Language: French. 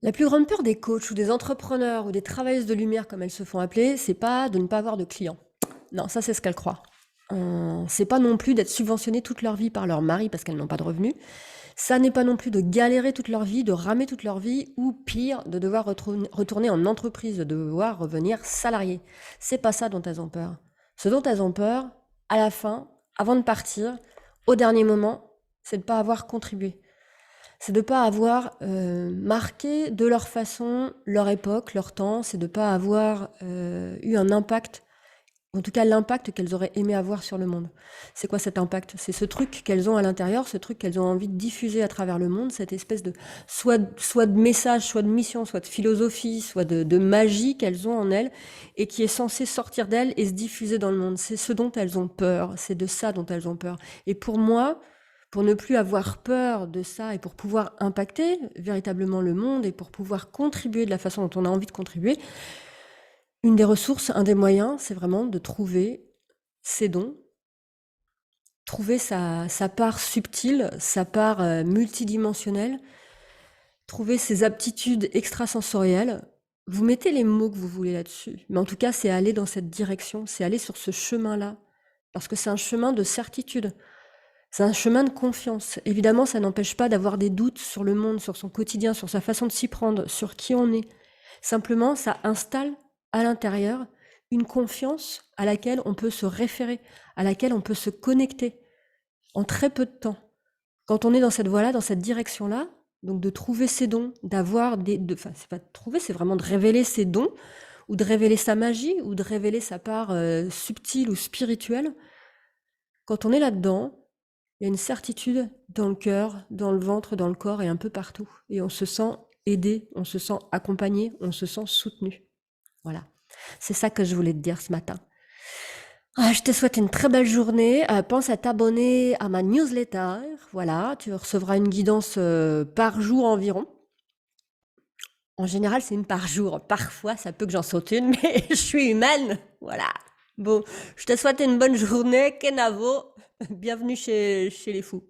La plus grande peur des coachs ou des entrepreneurs ou des travailleuses de lumière, comme elles se font appeler, c'est pas de ne pas avoir de clients. Non, ça c'est ce qu'elles croient. C'est pas non plus d'être subventionnées toute leur vie par leur mari parce qu'elles n'ont pas de revenus. Ça n'est pas non plus de galérer toute leur vie, de ramer toute leur vie, ou pire, de devoir retourner en entreprise, de devoir revenir salarié. C'est pas ça dont elles ont peur. Ce dont elles ont peur, à la fin, avant de partir, au dernier moment, c'est de ne pas avoir contribué. C'est de ne pas avoir marqué de leur façon leur époque, leur temps, c'est de ne pas avoir eu un impact, en tout cas l'impact qu'elles auraient aimé avoir sur le monde. C'est quoi cet impact? C'est ce truc qu'elles ont à l'intérieur, ce truc qu'elles ont envie de diffuser à travers le monde, cette espèce de soit de message, soit de mission, soit de philosophie, soit de magie qu'elles ont en elles et qui est censée sortir d'elles et se diffuser dans le monde. C'est ce dont elles ont peur, c'est de ça dont elles ont peur. Et pour moi, pour ne plus avoir peur de ça et pour pouvoir impacter véritablement le monde et pour pouvoir contribuer de la façon dont on a envie de contribuer, une des ressources, un des moyens, c'est vraiment de trouver ses dons, trouver sa part subtile, sa part multidimensionnelle, trouver ses aptitudes extrasensorielles. Vous mettez les mots que vous voulez là-dessus, mais en tout cas, c'est aller dans cette direction, c'est aller sur ce chemin-là, parce que c'est un chemin de certitude. C'est un chemin de confiance. Évidemment, ça n'empêche pas d'avoir des doutes sur le monde, sur son quotidien, sur sa façon de s'y prendre, sur qui on est. Simplement, ça installe à l'intérieur une confiance à laquelle on peut se référer, à laquelle on peut se connecter en très peu de temps. Quand on est dans cette voie-là, dans cette direction-là, donc de trouver ses dons, d'avoir enfin, c'est pas de trouver, c'est vraiment de révéler ses dons, ou de révéler sa magie, ou de révéler sa part subtile ou spirituelle. Quand on est là-dedans, il y a une certitude dans le cœur, dans le ventre, dans le corps et un peu partout. Et on se sent aidé, on se sent accompagné, on se sent soutenu. Voilà. C'est ça que je voulais te dire ce matin. Je te souhaite une très belle journée. Pense à t'abonner à ma newsletter. Voilà, tu recevras une guidance par jour environ. En général, c'est une par jour. Parfois, ça peut que j'en saute une, mais je suis humaine. Voilà. Bon, je te souhaite une bonne journée. Kenavo. Bienvenue chez les fous.